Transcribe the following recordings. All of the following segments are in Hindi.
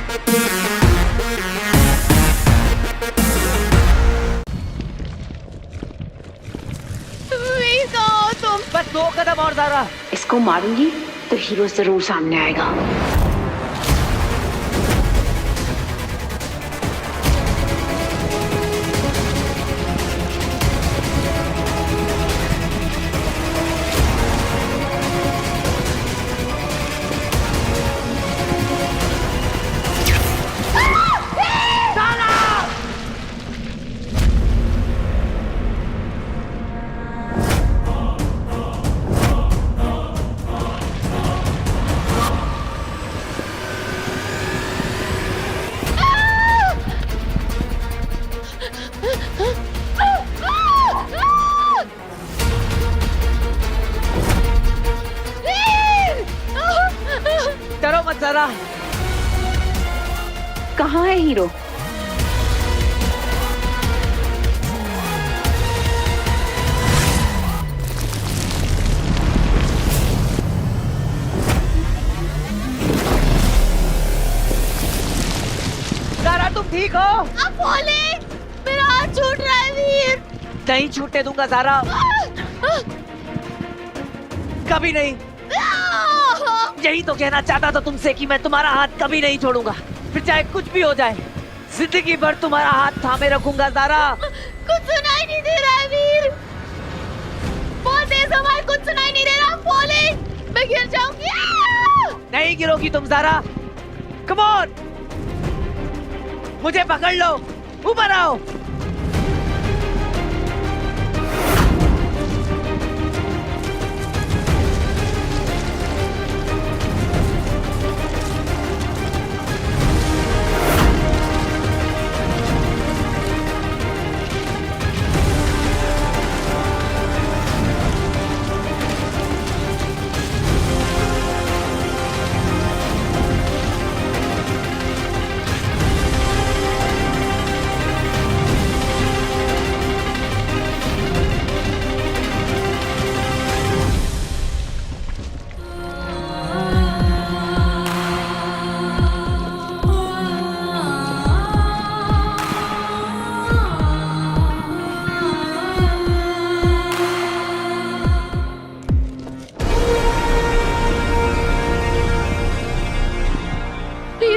तुम बस 2 कदम और ज़ारा। इसको मारूंगी तो हीरो जरूर सामने आएगा। डरो मत ज़ारा। कहाँ है हीरो? ज़ारा तुम ठीक हो? मेरा हाथ छूट रहा है वीर। नहीं छूटने दूंगा ज़ारा, कभी नहीं। यही तो कहना चाहता था तुमसे कि मैं तुम्हारा हाथ कभी नहीं छोड़ूंगा, फिर चाहे कुछ भी हो जाए, जिंदगी भर तुम्हारा हाथ थामे रखूंगा ज़ारा। कुछ सुनाई नहीं दे रहा है वीर, बहुत तेज आवाज, कुछ सुनाई नहीं दे रहा। फॉलिंग, मैं गिर जाऊंगी। नहीं गिरोगी तुम ज़ारा, कम ऑन, मुझे पकड़ लो, ऊपर आओ।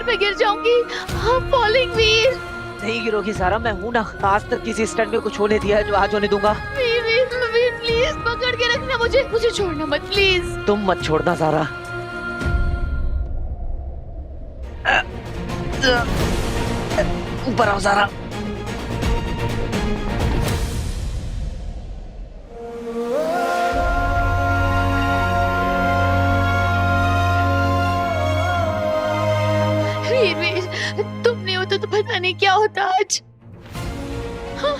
मैं गिर जाऊंगी। हाँ, फॉलिंग वीर। नहीं गिरोगी ज़ारा, मैं हूं ना। आज तक किसी स्टंट में कुछ होने दिया है जो आज होने दूंगा? वीर वीर वीर प्लीज पकड़ के रखना मुझे, मुझे छोड़ना मत प्लीज। तुम मत छोड़ना ज़ारा। ऊपर आओ ज़ारा। वीर वीर, तुम नहीं होता तो पता नहीं क्या होता आज। हाँ,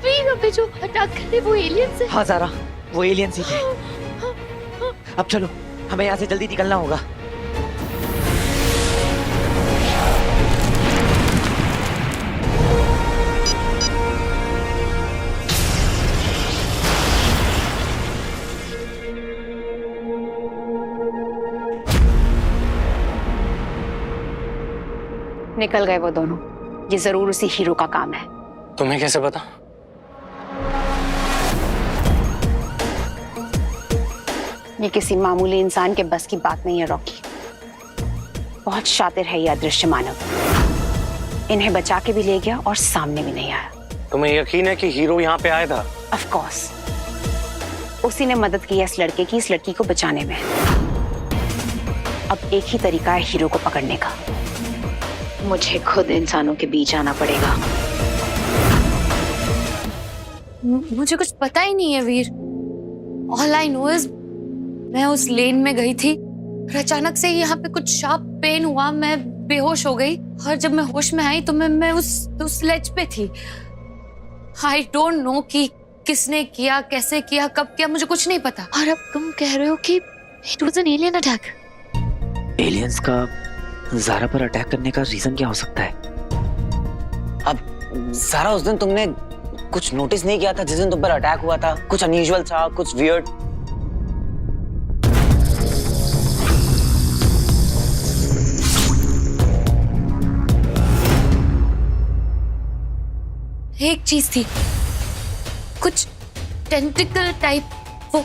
वीर हमें जो अटैक करे वो एलियंस है। हाँ ज़ारा, वो एलियंस ही थे। अब चलो, हमें यहाँ से जल्दी निकलना होगा। निकल गए वो दोनों। ये जरूर उसी हीरो का काम है। तुम्हें कैसे पता? ये किसी मामूली इंसान के बस की बात नहीं है रॉकी। बहुत शातिर है ये अदृश्य मानव। इन्हें बचा के भी ले गया और सामने भी नहीं आया। तुम्हें यकीन है कि हीरो यहाँ पे आया था? ऑफ कोर्स, उसी ने मदद की है इस लड़के की, इस लड़की को बचाने में। अब एक ही तरीका है हीरो को पकड़ने का। मुझे खुद इंसानों के बीच आना पड़ेगा। मुझे कुछ पता ही नहीं है वीर। ऑल आई नो इज मैं उस लेन में गई थी और अचानक से यहाँ पे कुछ शार्प पेन हुआ, मैं बेहोश हो गई और जब मैं होश में आई तो मैं उस लेज पे थी। आई डोंट नो कि किसने किया, कैसे किया, कब किया, मुझे कुछ नहीं पता। और अब तुम कह रहे हो कि it was an alien attack. Aliens का ज़ारा पर अटैक करने का रीजन क्या हो सकता है? अब ज़ारा, उस दिन तुमने कुछ नोटिस नहीं किया था जिस दिन तुम पर अटैक हुआ था? कुछ अनयूजुअल था, कुछ वियर्ड? एक चीज थी, कुछ टेंटिकल टाइप, वो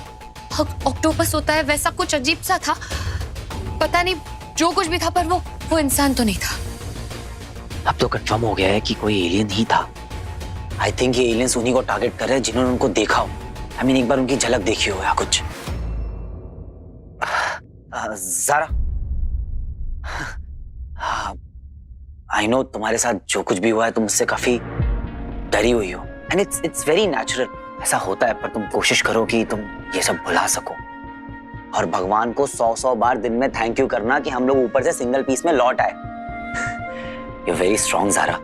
ऑक्टोपस होता है वैसा कुछ अजीब सा था। पता नहीं जो कुछ भी था, पर वो इंसान तो नहीं था। अब तो कंफर्म हो गया है कि कोई एलियन ही था। आई थिंक ये एलियंस उन्हीं को टारगेट कर रहे हैं जिन्होंने उनको देखा हो। आई मीन एक बार उनकी झलक देखी हो या कुछ। ज़ारा, आई नो तुम्हारे साथ जो कुछ भी हुआ है तुम उससे काफी डरी हुई हो, एंड इट्स वेरी नेचुरल। ऐसा होता है, पर तुम कोशिश करो कि तुम ये सब भुला सको, और भगवान को 100 बार दिन में थैंक यू करना कि हम लोग ऊपर से सिंगल पीस में लौट आए। You very strong Zara.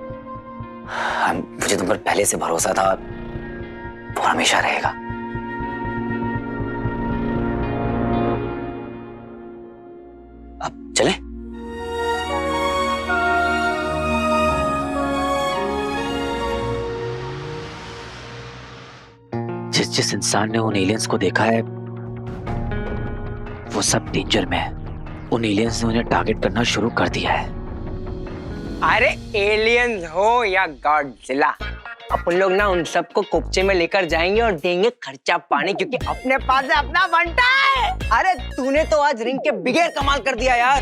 मुझे तुम पर पहले से भरोसा था, वो हमेशा रहेगा। अब चले? जिस इंसान ने उन एलियंस को देखा है वो सब डेंजर में है। उन एलियंस ने उन्हें टारगेट करना शुरू कर दिया है। अरे एलियंस हो या गॉडजिला, अपन लोग ना उन सबको कुपचे में लेकर जाएंगे और देंगे खर्चा पानी, क्योंकि अपने पास है अपना बंटा है। अरे तूने तो आज रिंग के बिगेर कमाल कर दिया यार।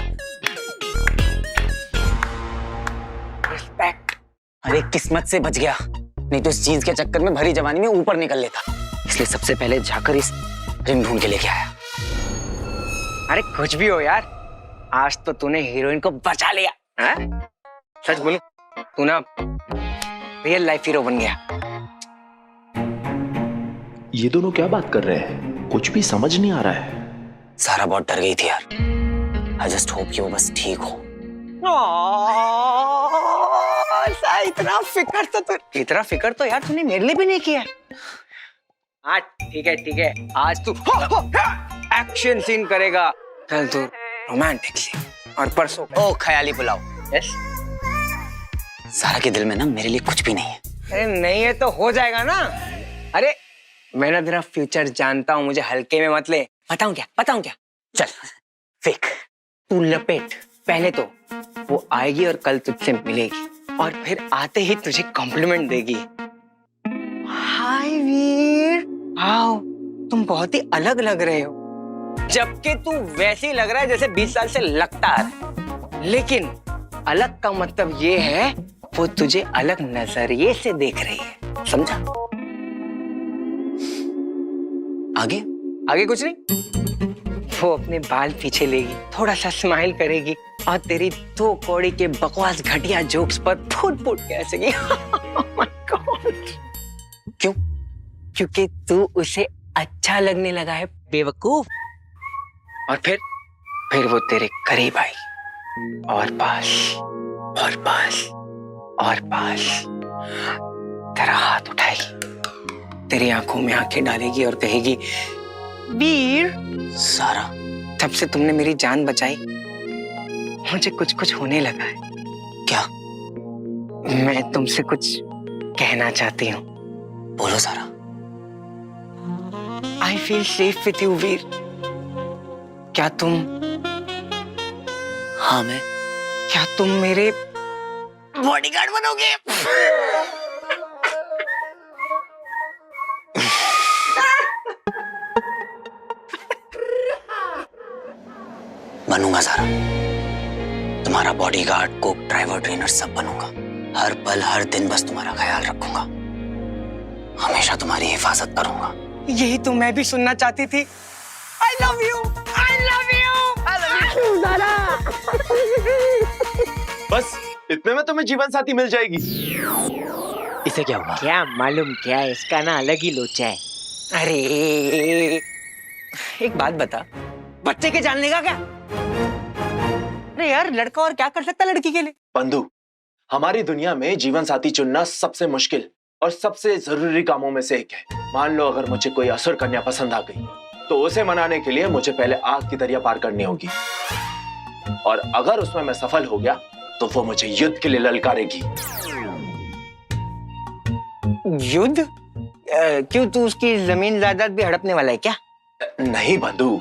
रिस्पेक्ट। अरे किस्मत से बच गया, नहीं तो इस चीज के चक्कर में भरी जवानी में ऊपर निकल लेता। इसलिए सबसे पहले जाकर इस रिंग ढूंढ के लेके आया। अरे कुछ भी हो यार, आज तो तूने हीरोइन को बचा लिया है? सच बोलूं, तू ना रियल लाइफ हीरो बन गया। ये दोनों क्या बात कर रहे हैं? कुछ भी समझ नहीं आ रहा है। सारा बहुत डर गई थी यार। आई जस्ट होप कि वो बस ठीक हो। इतना फिक्र तो यार तूने मेरे लिए भी नहीं किया। हाँ ठीक है, आज तू एक्शन सीन करेगा, कल तू रोमांटिक सीन, और परसों ओ ख्याली पुलाव। यस। सारा के दिल में ना मेरे लिए कुछ भी नहीं है। अरे नहीं है तो हो जाएगा ना। अरे मैं ना तेरा फ्यूचर जानता हूँ, मुझे हल्के में मत ले। बताऊं क्या? चल फेक। तू लपेट। पहले तो वो आएगी और कल तुझसे मिलेगी, और फिर आते ही तुझे कॉम्प्लीमेंट देगी। हाय वीर, आओ, तुम बहुत ही अलग लग रहे हो। जबकि तू वैसे ही लग रहा है जैसे 20 साल से लगता है। लेकिन अलग का मतलब ये है वो तुझे अलग नजरिए से देख रही है, समझा? आगे कुछ नहीं। वो अपने बाल पीछे लेगी, थोड़ा सा स्माइल करेगी, और तेरी 2 कौड़ी के बकवास घटिया जोक्स पर फुट के हंसेगी। Oh my God! क्यों? क्योंकि तू उसे अच्छा लगने लगा है, बेवकूफ। और फिर वो तेरे करीब आई, और पास तेरा हाथ उठाएगी, तेरी आंखों में आंखें डालेगी और कहेगी, वीर सारा, जब से तुमने मेरी जान बचाई मुझे कुछ होने लगा है। क्या? मैं तुमसे कुछ कहना चाहती हूँ। बोलो Sara. I feel safe with you Veer. क्या तुम मेरे बॉडीगार्ड बनोगे? बनूंगा सारा, तुम्हारा बॉडीगार्ड, कुक, ड्राइवर, ट्रेनर सब बनूंगा। हर पल हर दिन बस तुम्हारा ख्याल रखूंगा, हमेशा तुम्हारी हिफाजत करूंगा। यही तो मैं भी सुनना चाहती थी। I love you, I love you, I love you, दादा। बस इतने में तुम्हें जीवन साथी मिल जाएगी। इसे क्या हुआ? क्या मालूम, क्या है इसका ना अलग ही लोचा है। अरे एक बात बता, बच्चे के जानने का क्या? अरे यार, लड़का और क्या कर सकता है लड़की के लिए? बंधु, हमारी दुनिया में जीवन साथी चुनना सबसे मुश्किल और सबसे जरूरी कामों में से एक है। मान लो अगर मुझे कोई असुर कन्या पसंद आ गई, तो उसे मनाने के लिए मुझे पहले आग की दरिया पार करनी होगी, और अगर उसमें मैं सफल हो गया तो वो मुझे युद्ध के लिए ललकारेगी। युद्ध? क्यों, तू उसकी जमीन जायदाद भी हड़पने वाला है क्या? नहीं बंधु,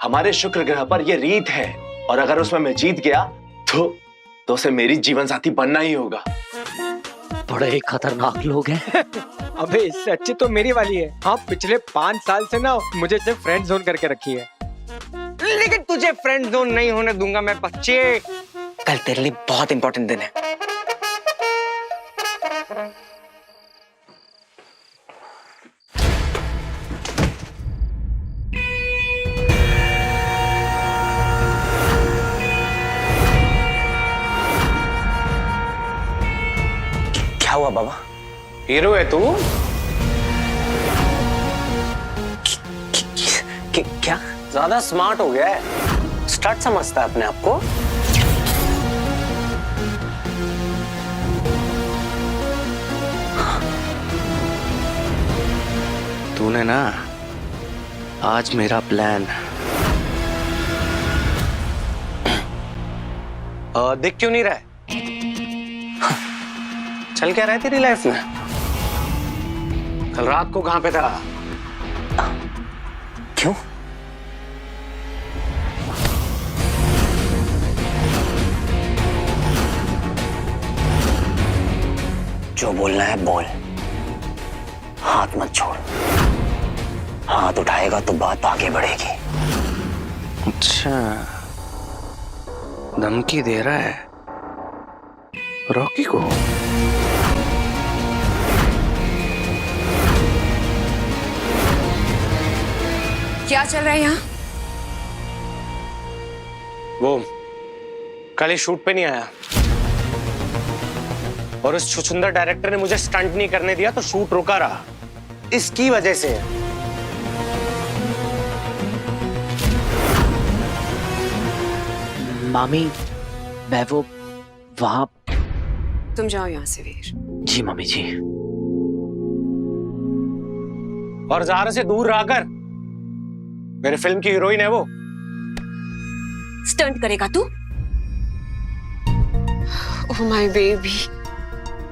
हमारे शुक्र ग्रह पर यह रीत है, और अगर उसमें मैं जीत गया तो उसे मेरी जीवन साथी बनना ही होगा। बड़े ही खतरनाक लोग हैं। अबे इससे अच्छी तो मेरी वाली है। हाँ, पिछले 5 साल से ना मुझे सिर्फ फ्रेंड जोन करके रखी है। लेकिन तुझे फ्रेंड जोन नहीं होने दूंगा मैं बच्चे। कल तेरे लिए बहुत इंपॉर्टेंट दिन है। क्या हुआ बाबा? हीरो है तू? क्या ज्यादा स्मार्ट हो गया है? स्टार्ट समझता है अपने आप को? तूने ना आज मेरा प्लान दिख क्यों नहीं रहा है? चल क्या रहा है तेरी लाइफ में? कल रात को कहां पे था? क्यों? जो बोलना है बोल, हाथ मत छोड़। हाथ उठाएगा तो बात आगे बढ़ेगी। अच्छा, धमकी दे रहा है रॉकी को? क्या चल रहा है यहाँ? वो कल ही शूट पे नहीं आया और उस छुछुंदर डायरेक्टर ने मुझे स्टंट नहीं करने दिया तो शूट रुका रहा। इसकी वजह से मामी, मैं वो वहां। तुम जाओ यहाँ से वीर। जी मम्मी जी। और ज़ारा से दूर रहकर, मेरे फिल्म की हीरोइन है वो। स्टंट करेगा तू? ओह माय बेबी,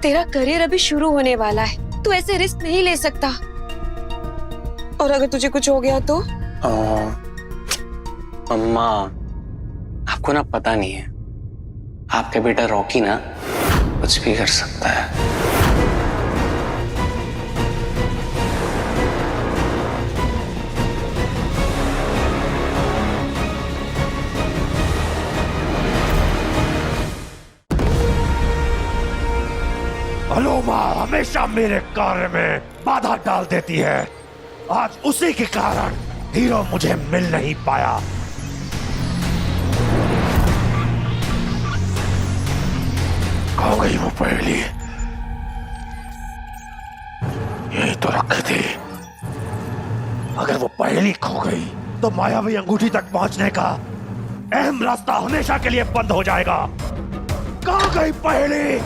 तेरा करियर अभी शुरू होने वाला है, तू ऐसे रिस्क नहीं ले सकता। और अगर तुझे कुछ हो गया तो? अम्मा, आपको ना पता नहीं है, आपका बेटा रॉकी ना कुछ भी कर सकता है। अलोमा हमेशा मेरे कार्य में बाधा डाल देती है। आज उसी के कारण हीरो मुझे मिल नहीं पाया। खो गई वो पहेली, यही तो रखी थी। अगर वो पहेली खो गई तो मायावी अंगूठी तक पहुंचने का अहम रास्ता हमेशा के लिए बंद हो जाएगा। कहां गई पहेली?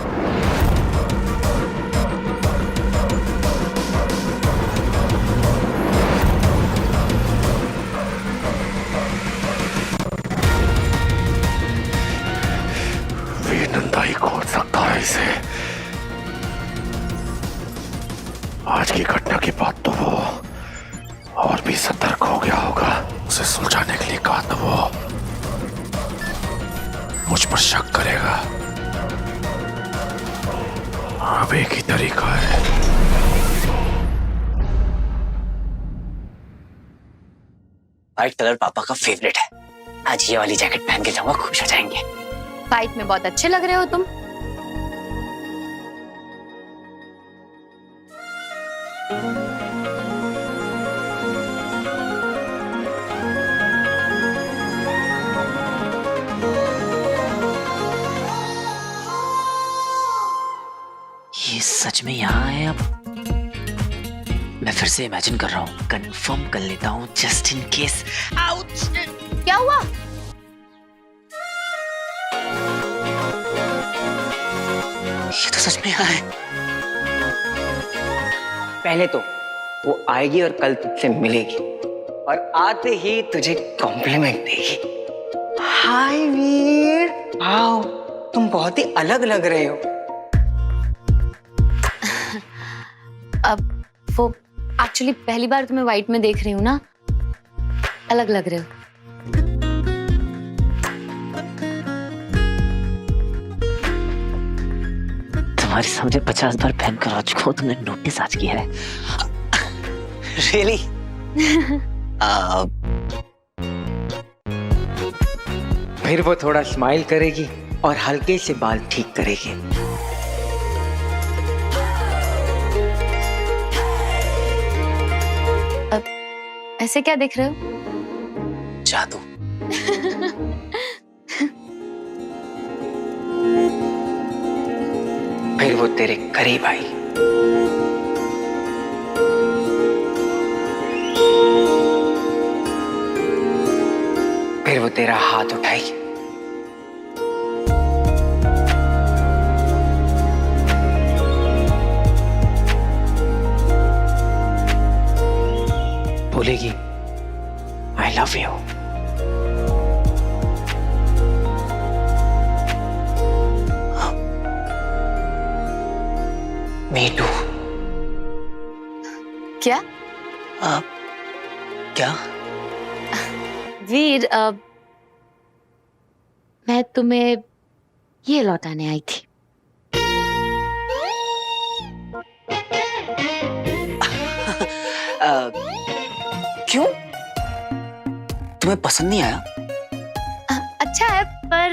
नंदा ही खोज सकता है इसे। आज की घटना के बाद तो वो और भी सतर्क हो गया होगा। उसे सुलझाने के लिए कहा तो वो मुझ पर शक करेगा। अब एक ही तरीका है। व्हाइट कलर पापा का फेवरेट है। आज ये वाली जैकेट पहन के जाऊंगा, खुश हो जाएंगे। फाइट में बहुत अच्छे लग रहे हो तुम। ये सच में यहाँ है? अब मैं फिर से इमेजिन कर रहा हूँ, कंफर्म कर लेता हूँ जस्ट इन केस। आउच! क्या हुआ? ये तो सच में यहाँ है। पहले तो वो आएगी और कल तुझसे मिलेगी और आते ही तुझे कॉम्प्लीमेंट देगी। हाय वीर, आओ, तुम बहुत ही अलग लग रहे हो। अब वो एक्चुअली पहली बार तुम्हें व्हाइट में देख रही हूँ ना, अलग लग रहे हो। तुम्हारे सामने 50 बार पहन कर आ चुका हूँ, तुमने नोटिस आज किया है? रियली? फिर वो थोड़ा स्माइल करेगी और हल्के से बाल ठीक करेगी। ऐसे क्या देख रहे हो? जादू। फिर वो तेरे करीब आई। फिर वो तेरा हाथ उठाई। बोलेगी I love you. Me too. क्या? क्या? वीर, मैं तुम्हें ये लौटाने आई थी। क्यों? तुम्हें पसंद नहीं आया? अच्छा है पर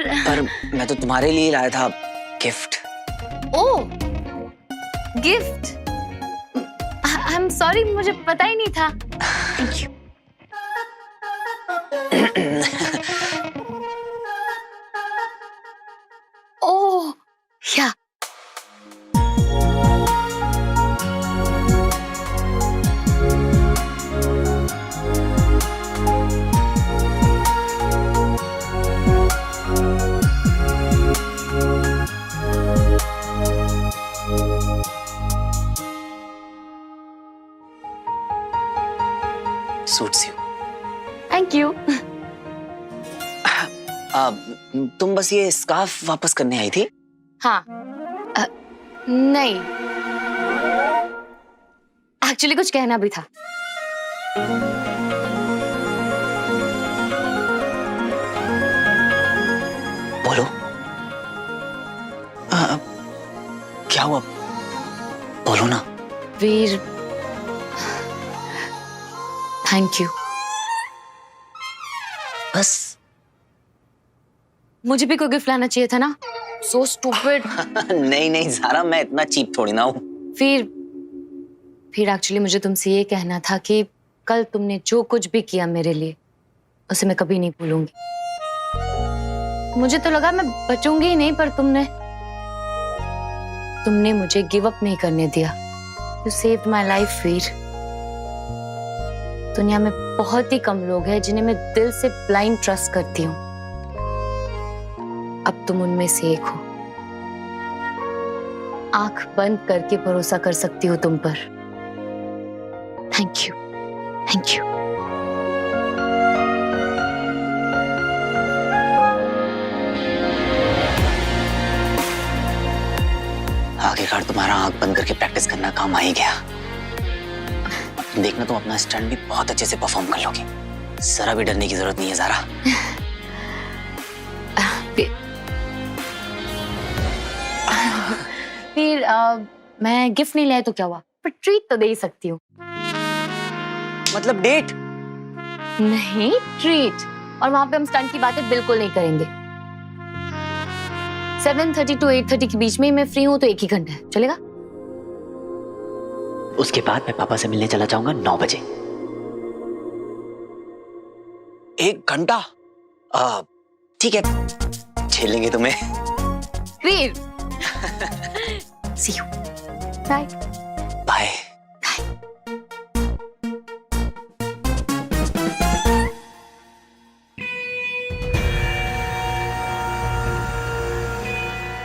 मैं तो तुम्हारे लिए लाया था gift. Oh, gift. I am sorry, मुझे पता ही नहीं था। Thank you. Oh, yeah. Suits you. Thank you. तुम बस ये स्कार्फ वापस करने आई थी? हाँ, नहीं, एक्चुअली कुछ कहना भी था। बोलो। क्या हुआ? बोलो ना। वीर, थैंक यू। बस? मुझे भी कोई गिफ्ट लाना चाहिए था ना। So stupid. नहीं नहीं ज़ारा, मैं इतना चीप थोड़ी ना हूँ। फिर एक्चुअली मुझे तुमसे ये कहना था कि कल तुमने जो कुछ भी किया मेरे लिए, उसे मैं कभी नहीं भूलूंगी। मुझे तो लगा मैं बचूंगी ही नहीं, पर तुमने मुझे गिव अप नहीं करने दिया। यू सेव्ड माय लाइफ वीर। दुनिया में बहुत ही कम लोग हैं जिन्हें मैं दिल से ब्लाइंड ट्रस्ट करती हूँ। अब तुम उनमें से एक हो। आंख बंद करके भरोसा कर सकती हूँ तुम पर। Thank you, thank you. आखिरकार तुम्हारा आंख बंद करके प्रैक्टिस करना काम आ ही गया। देखना, तुम अपना स्टंट भी बहुत अच्छे से परफॉर्म कर लोगी। जरा भी डरने की जरूरत नहीं है ज़ारा। फिर मैं गिफ्ट नहीं लाया तो क्या हुआ, पर ट्रीट तो दे ही सकती हूँ। मतलब डेट? नहीं, ट्रीट। और वहां पे हम स्टंट की बातें बिल्कुल नहीं करेंगे। 7:30 to 8:30 के बीच में ही मैं फ्री हूँ, तो 1 ही घंटा है, चलेगा? उसके बाद मैं पापा से मिलने चला जाऊंगा 9 बजे। 1 घंटा? ठीक है, झेल लेंगे तुम्हें। वीर, सी यू। बाय। बाय।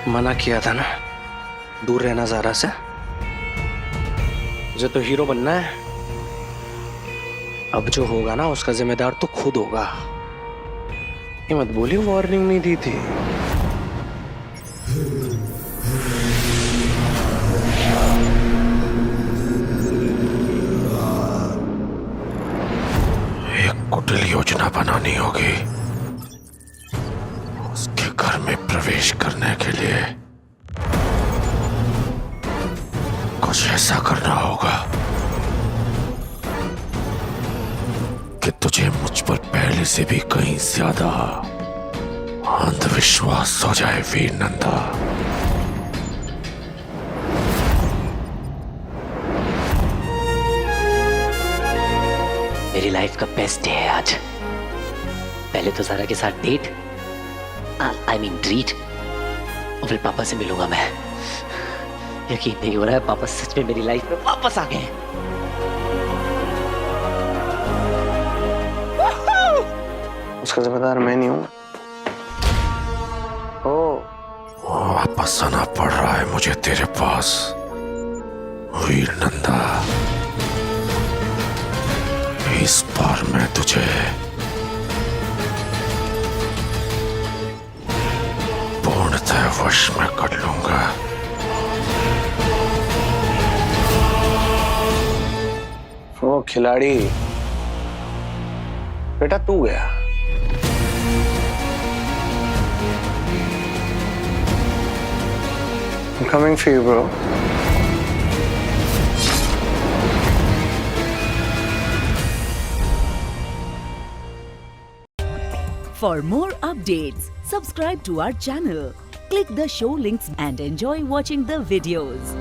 मना किया था ना, दूर रहना ज़ारा से। मुझे तो हीरो बनना है। अब जो होगा ना, उसका जिम्मेदार तो खुद होगा। ये मत बोलिए वार्निंग नहीं दी थी। एक कुटिल योजना बनानी होगी उसके घर में प्रवेश करने के लिए। ऐसा करना होगा कि तुझे मुझ पर पहले से भी कहीं ज्यादा अंधविश्वास हो जाए वीर नंदा। मेरी लाइफ का बेस्ट डे है आज। पहले तो सारा के साथ डेट, आई मीन ट्रीट, और फिर पापा से मिलूंगा मैं। यकीन नहीं हो रहा है पापा सच में मेरी लाइफ में वापस आ गए हैं। उसका जिम्मेदार मैं नहीं हूँ। वापस आना पड़ रहा है मुझे तेरे पास वीर नंदा। इस बार मैं तुझे पूर्णतः वश में कर लूंगा। वो खिलाड़ी बेटा तू गया। I'm coming for you, bro. For more updates, subscribe to our channel, click the show links and enjoy watching the videos.